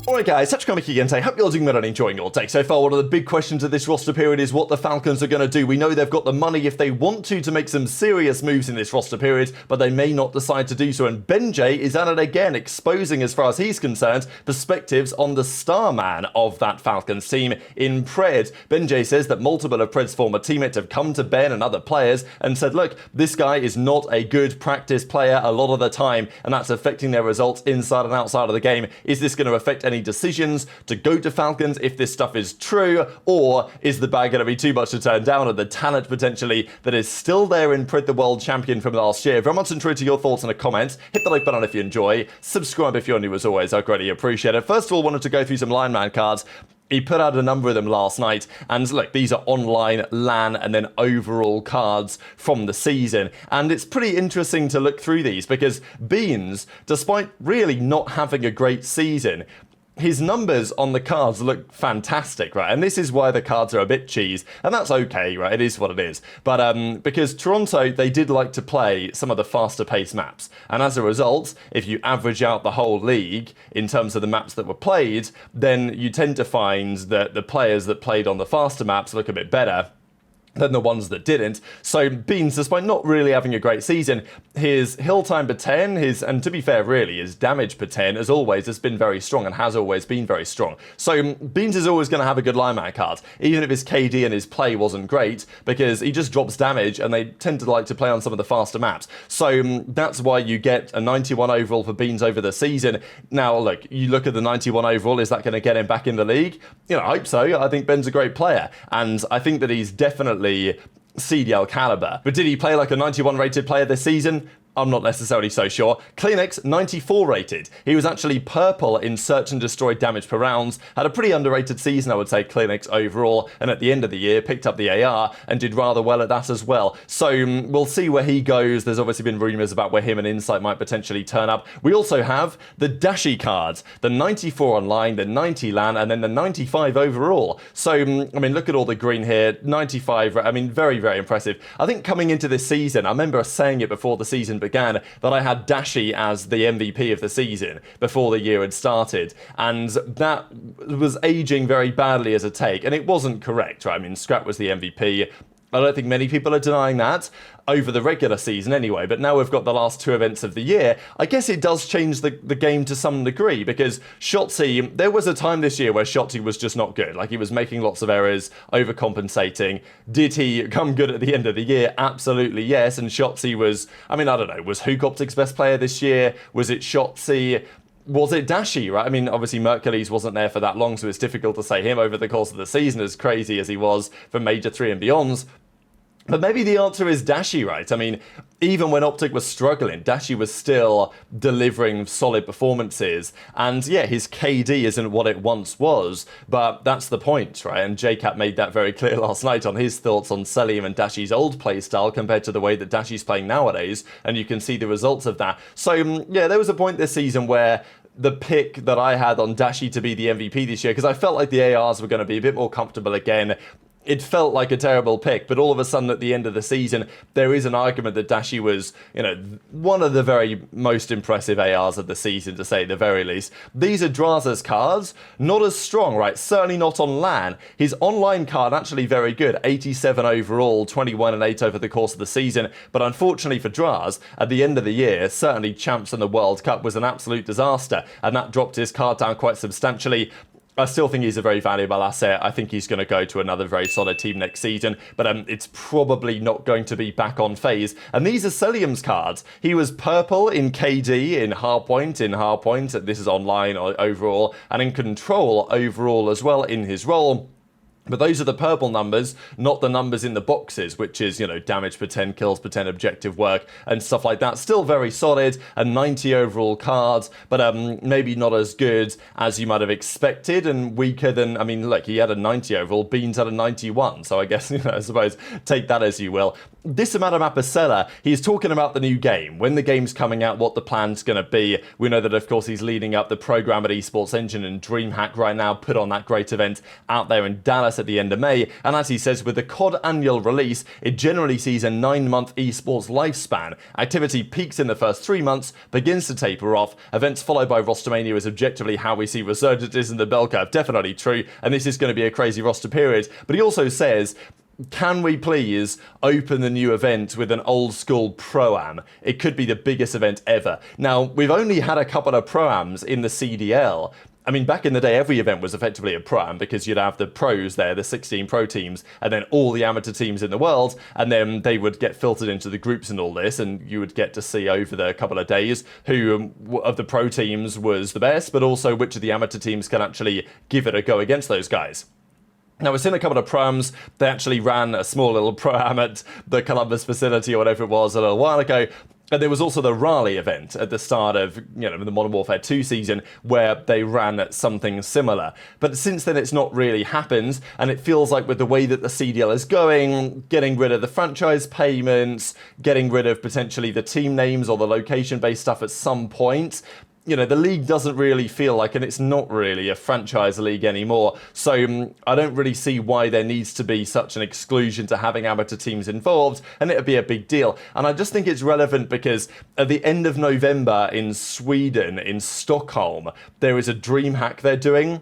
Alright guys, TacticalRab again today. Hope you're doing well and enjoying your day so far. One of the big questions of this roster period is what the Falcons are going to do. We know they've got the money if they want to make some serious moves in this roster period, but they may not decide to do so. And BenJ is at it again, exposing, as far as he's concerned, perspectives on the star man of that Falcons team in Pred. BenJ says that multiple of Pred's former teammates have come to Ben and other players and said, look, this guy is not a good practice player a lot of the time, and that's affecting their results inside and outside of the game. Is this going to affect any decisions to go to Falcons if this stuff is true, or is the bag going to be too much to turn down, and the talent potentially that is still there in Pred, the world champion from last year? Very much intrigued to your thoughts in the comments. Hit the like button if you enjoy, subscribe if you're new as always, I greatly appreciate it. First of all, wanted to go through some lineman cards. He put out a number of them last night, and look, these are online, LAN, and then overall cards from the season. And it's pretty interesting to look through these because Beans, despite really not having a great season, his numbers on the cards look fantastic, right? And this is why the cards are a bit cheese, and that's okay, right? It is what it is. But because Toronto, they did like to play some of the faster paced maps. And as a result, if you average out the whole league in terms of the maps that were played, then you tend to find that the players that played on the faster maps look a bit better than the ones that didn't. So Beans, despite not really having a great season, his hill time per 10, and to be fair really, his damage per 10, as always, has been very strong and has always been very strong. So Beans is always going to have a good lineman card, even if his KD and his play wasn't great, because he just drops damage and they tend to like to play on some of the faster maps. So that's why you get a 91 overall for Beans over the season. Now look, you look at the 91 overall, is that going to get him back in the league? You know, I hope so. I think Ben's a great player, and I think that he's definitely CDL caliber. But did he play like a 91 rated player this season? I'm not necessarily so sure. CleanX, 94 rated. He was actually purple in search and destroy damage per rounds. Had a pretty underrated season, I would say, CleanX overall. And at the end of the year, picked up the AR and did rather well at that as well. So we'll see where he goes. There's obviously been rumors about where him and Insight might potentially turn up. We also have the Dashy cards, the 94 online, the 90 LAN, and then the 95 overall. So, I mean, look at all the green here. 95, I mean, very, very impressive. I think coming into this season, I remember saying it before the season began, that I had Dashy as the MVP of the season before the year had started, and that was aging very badly as a take, and it wasn't correct, right? I mean, Scrap was the MVP. I don't think many people are denying that over the regular season anyway, but now we've got the last two events of the year. I guess it does change the game to some degree, because Shotzzy, there was a time this year where Shotzzy was just not good. Like, he was making lots of errors, overcompensating. Did he come good at the end of the year? Absolutely yes, and Shotzzy was, I mean, I don't know, was Huke OpTic's best player this year? Was it Shotzzy? Was it Dashy, right? I mean, obviously Mercules wasn't there for that long, so it's difficult to say him over the course of the season, as crazy as he was for Major 3 and beyonds. But maybe the answer is Dashy, right? I mean, even when OpTic was struggling, Dashy was still delivering solid performances. And yeah, his KD isn't what it once was, but that's the point, right? And JCap made that very clear last night on his thoughts on Cellium and Dashy's old playstyle compared to the way that Dashy's playing nowadays, and you can see the results of that. So yeah, there was a point this season where the pick that I had on Dashy to be the MVP this year, because I felt like the ARs were going to be a bit more comfortable again. It felt like a terrible pick, but all of a sudden at the end of the season, there is an argument that Dashy was, you know, one of the very most impressive ARs of the season, to say the very least. These are Drazah's cards, not as strong, right? Certainly not on LAN. His online card actually very good, 87 overall, 21 and 8 over the course of the season. But unfortunately for Draz, at the end of the year, certainly champs in the World Cup was an absolute disaster, and that dropped his card down quite substantially. I still think he's a very valuable asset. I think he's going to go to another very solid team next season, but it's probably not going to be back on FaZe. And these are Cellium's cards. He was purple in KD, in hardpoint, this is online overall, and in control overall as well in his role. But those are the purple numbers, not the numbers in the boxes, which is, you know, damage per 10, kills per 10, objective work, and stuff like that. Still very solid, a 90 overall card, but maybe not as good as you might have expected, and weaker than, I mean, look, he had a 90 overall, Beans had a 91, so I guess, you know, I suppose, take that as you will. This amount of Apicella, he's talking about the new game, when the game's coming out, what the plan's going to be. We know that, of course, he's leading up the program at Esports Engine and DreamHack right now, put on that great event out there in Dallas. That's at the end of May. And as he says, with the COD annual release, it generally sees a 9-month esports lifespan. Activity peaks in the first 3 months, begins to taper off. Events followed by Rostermania is objectively how we see resurgences in the bell curve. Definitely true. And this is going to be a crazy roster period. But he also says, can we please open the new event with an old school Pro-Am? It could be the biggest event ever. Now, we've only had a couple of Pro-Ams in the CDL. I mean, back in the day, every event was effectively a Pro-Am because you'd have the pros there, the 16 pro teams, and then all the amateur teams in the world, and then they would get filtered into the groups and all this, and you would get to see over the couple of days who of the pro teams was the best, but also which of the amateur teams can actually give it a go against those guys. Now, we've seen a couple of Pro-Ams. They actually ran a small little Pro-Am at the Columbus facility or whatever it was a little while ago. And there was also the Raleigh event at the start of, the Modern Warfare 2 season where they ran something similar. But since then, it's not really happened. And it feels like with the way that the CDL is going, getting rid of the franchise payments, getting rid of potentially the team names or the location-based stuff at some point, the league doesn't really feel like, and it's not really a franchise league anymore. So I don't really see why there needs to be such an exclusion to having amateur teams involved, and it would be a big deal. And I just think it's relevant because at the end of November in Sweden, in Stockholm, there is a DreamHack they're doing,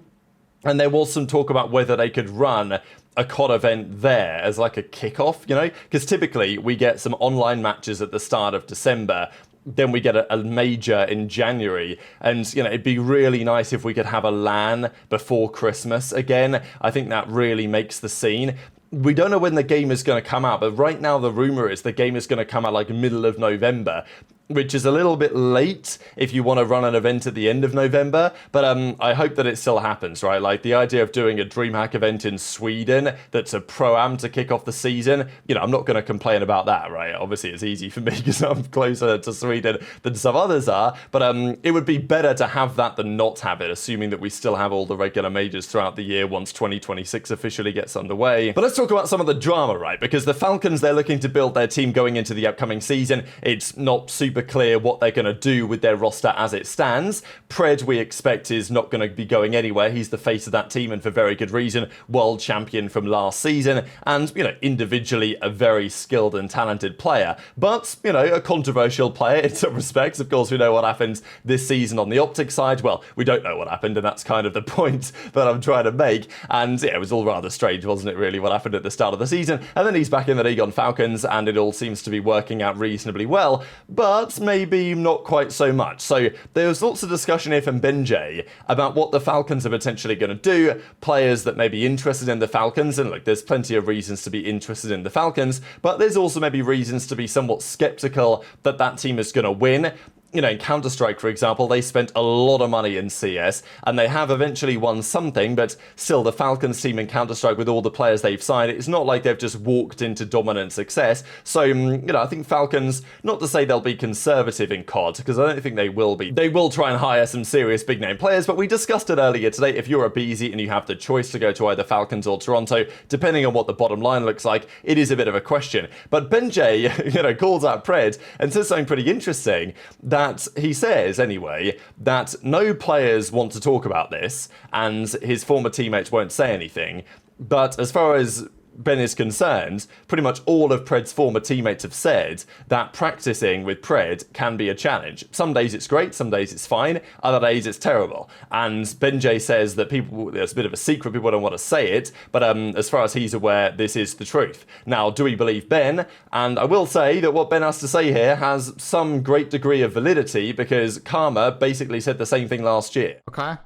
and there was some talk about whether they could run a COD event there as like a kickoff, because typically we get some online matches at the start of December. Then we get a major in January, and it'd be really nice if we could have a LAN before Christmas again. I think that really makes the scene. We don't know when the game is going to come out, but right now the rumor is the game is going to come out like middle of November, which is a little bit late if you want to run an event at the end of November, but I hope that it still happens, right? Like the idea of doing a DreamHack event in Sweden that's a Pro-Am to kick off the season, I'm not going to complain about that, right? Obviously it's easy for me because I'm closer to Sweden than some others are, but it would be better to have that than not have it, assuming that we still have all the regular majors throughout the year once 2026 officially gets underway. But let's talk about some of the drama, right? Because the Falcons, they're looking to build their team going into the upcoming season. It's not super clear what they're going to do with their roster as it stands. Pred, we expect, is not going to be going anywhere. He's the face of that team, and for very good reason. World champion from last season, and, individually a very skilled and talented player. But, a controversial player in some respects. Of course, we know what happened this season on the OpTic side. Well, we don't know what happened, and that's kind of the point that I'm trying to make. And, yeah, it was all rather strange, wasn't it, really, what happened at the start of the season? And then he's back in the league on Falcons, and it all seems to be working out reasonably well. But maybe not quite so much. So there's lots of discussion here from BenJ about what the Falcons are potentially going to do, players that may be interested in the Falcons, and look, there's plenty of reasons to be interested in the Falcons, but there's also maybe reasons to be somewhat skeptical that that team is going to win. In Counter-Strike, for example, they spent a lot of money in CS, and they have eventually won something, but still, the Falcons team in Counter-Strike, with all the players they've signed, it's not like they've just walked into dominant success. So, I think Falcons, not to say they'll be conservative in COD, because I don't think they will be. They will try and hire some serious big-name players, but we discussed it earlier today. If you're aBeZy and you have the choice to go to either Falcons or Toronto, depending on what the bottom line looks like, it is a bit of a question. But BenJ, calls out Pred and says something pretty interesting, that he says, anyway, that no players want to talk about this, and his former teammates won't say anything. But as far as Ben is concerned, pretty much all of Pred's former teammates have said that practicing with Pred can be a challenge. Some days it's great, some days it's fine, other days it's terrible. And BenJ says that there's a bit of a secret, people don't want to say it, but as far as he's aware, this is the truth. Now, do we believe Ben? And I will say that what Ben has to say here has some great degree of validity, because Karma basically said the same thing last year. Okay.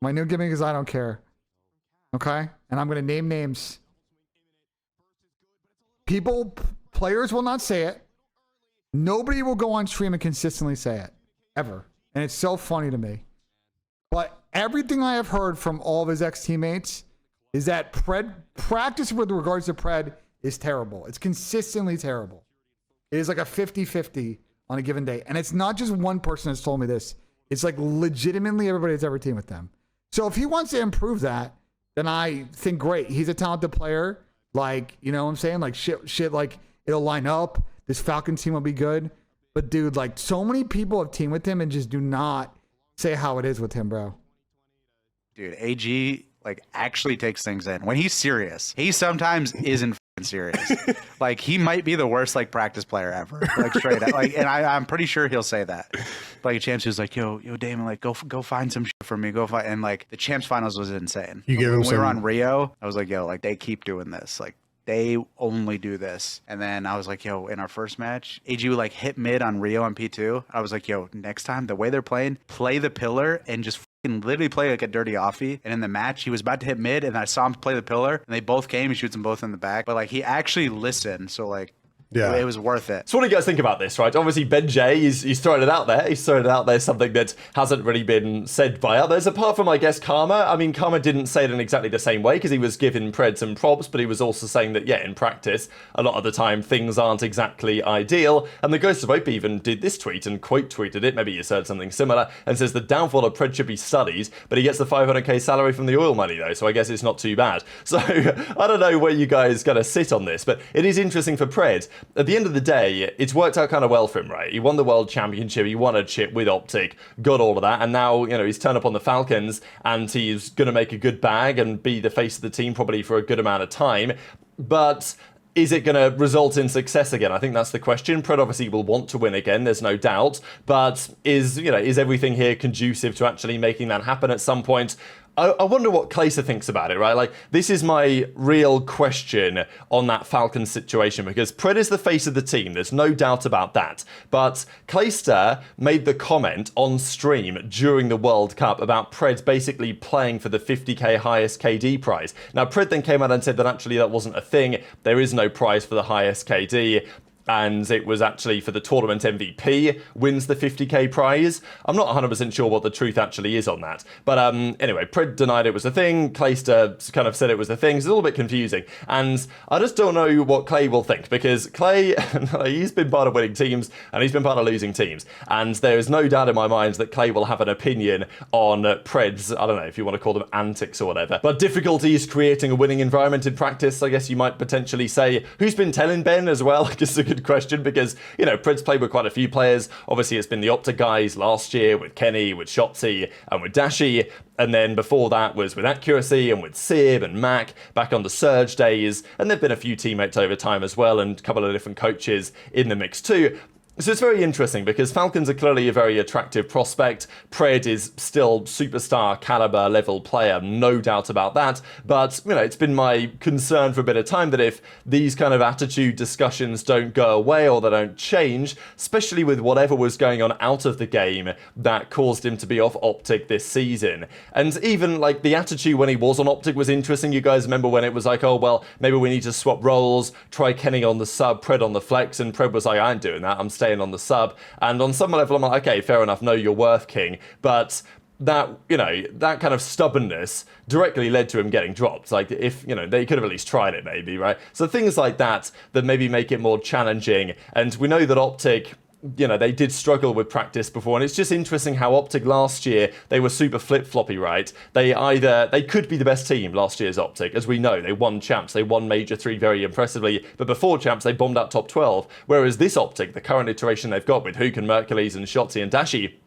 My new gimmick is I don't care. Okay? And I'm going to name names. Players will not say it. Nobody will go on stream and consistently say it. Ever. And it's so funny to me. But everything I have heard from all of his ex-teammates is that practice with regards to Pred is terrible. It's consistently terrible. It is like a 50-50 on a given day. And it's not just one person that's told me this. It's like legitimately everybody that's ever teamed with them. So if he wants to improve that, then I think great. He's a talented player. Like, you know what I'm saying? Like shit, like it'll line up. This Falcons team will be good. But dude, like so many people have teamed with him and just do not say how it is with him, bro. Dude, AG, like actually takes things in. When he's serious, he sometimes isn't f***ing serious. Like he might be the worst like practice player ever. Like straight up. Like, and I'm pretty sure he'll say that. Like a champs was like, yo Damon, like go find some shit for me. Go find. And like the champs finals was insane. You give him when some... we were on Rio, I was like, yo, like they keep doing this. Like they only do this. And then I was like, yo, in our first match, AG would like hit mid on Rio on P2. I was like, yo, next time, the way they're playing, play the pillar and just literally play like a dirty offie. And in the match, he was about to hit mid and I saw him play the pillar and they both came. He shoots them both in the back. But like he actually listened. So like, yeah, it was worth it. So what do you guys think about this, right? Obviously, BenJ, he's thrown it out there. He's thrown it out there, something that hasn't really been said by others, apart from, I guess, Karma. I mean, Karma didn't say it in exactly the same way because he was giving Pred some props, but he was also saying that, yeah, in practice, a lot of the time, things aren't exactly ideal. And the Ghost of Hope even did this tweet and quote tweeted it, maybe you said something similar, and says the downfall of Pred should be studied, but he gets the 500k salary from the oil money, though, so I guess it's not too bad. So I don't know where you guys going to sit on this, but it is interesting for Pred. At the end of the day, it's worked out kind of well for him, right? He won the World Championship, he won a chip with OpTic, got all of that, and now, you know, he's turned up on the Falcons, and he's going to make a good bag and be the face of the team probably for a good amount of time. But is it going to result in success again? I think that's the question. Pred obviously will want to win again, there's no doubt, but is everything here conducive to actually making that happen at some point? I wonder what Clayster thinks about it, right? Like, this is my real question on that Falcons situation, because Pred is the face of the team, there's no doubt about that. But Clayster made the comment on stream during the World Cup about Pred basically playing for the 50k highest KD prize. Now, Pred then came out and said that actually that wasn't a thing. There is no prize for the highest KD. And it was actually for the tournament MVP wins the 50k prize. I'm not 100% sure what the truth actually is on that. But anyway, Pred denied it was a thing. Clayster kind of said it was a thing. It's a little bit confusing. And I just don't know what Clay will think, because Clay, he's been part of winning teams and he's been part of losing teams. And there is no doubt in my mind that Clay will have an opinion on Pred's, I don't know if you want to call them antics or whatever, but difficulties creating a winning environment in practice, I guess you might potentially say. Who's been telling Ben as well? I guess a good question, because, you know, Pred's played with quite a few players. Obviously, it's been the OpTic guys last year with Kenny, with Shotzzy, and with Dashy. And then before that was with Accuracy and with Sib and Mac back on the Surge days. And there've been a few teammates over time as well, and a couple of different coaches in the mix too. So it's very interesting because Falcons are clearly a very attractive prospect. Pred is still superstar caliber level player, no doubt about that. But, you know, it's been my concern for a bit of time that if these kind of attitude discussions don't go away or they don't change, especially with whatever was going on out of the game that caused him to be off OpTic this season. And even like the attitude when he was on OpTic was interesting. You guys remember when it was like, oh, well, maybe we need to swap roles, try Kenny on the sub, Pred on the flex, and Pred was like, I ain't doing that, I'm staying on the sub. And on some level I'm like, okay, fair enough, know your worth, king. But that, you know, that kind of stubbornness directly led to him getting dropped. Like, if, you know, they could have at least tried it maybe, right? So things like that maybe make it more challenging. And we know that OpTic, you know, they did struggle with practice before, and it's just interesting how OpTic last year, they were super flip-floppy, right? They could be the best team last year's OpTic, as we know. They won champs, they won Major 3 very impressively, but before champs, they bombed out top 12. Whereas this OpTic, the current iteration they've got with Huke and Mercules and Shotzzy and Dashy,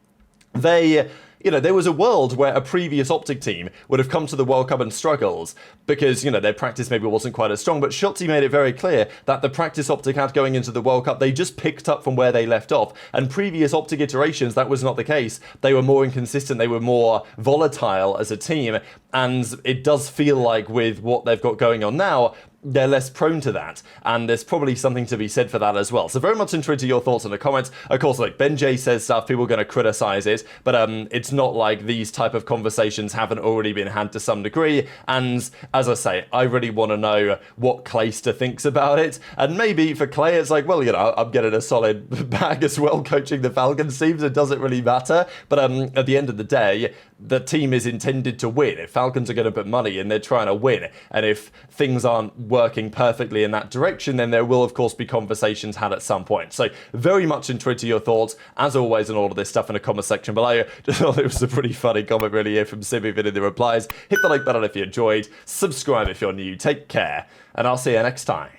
you know, there was a world where a previous OpTic team would have come to the World Cup and struggled because, you know, their practice maybe wasn't quite as strong. But Shotzzy made it very clear that the practice OpTic had going into the World Cup, they just picked up from where they left off. And previous OpTic iterations, that was not the case. They were more inconsistent. They were more volatile as a team. And it does feel like with what they've got going on now, they're less prone to that, and there's probably something to be said for that as well. So very much interested in your thoughts in the comments. Of course, like BenJ says stuff, people are going to criticize it, but it's not like these type of conversations haven't already been had to some degree. And as I say, I really want to know what Clayster thinks about it, and maybe for Clay it's like, well, you know, I'm getting a solid bag as well coaching the Falcons teams, it doesn't really matter. But at the end of the day, the team is intended to win. If Falcons are going to put money in, they're trying to win. And if things aren't working perfectly in that direction, then there will, of course, be conversations had at some point. So very much intrigued to your thoughts, as always, on all of this stuff in the comment section below. Just thought it was a pretty funny comment, really, here from Simp in the replies. Hit the like button if you enjoyed. Subscribe if you're new. Take care, and I'll see you next time.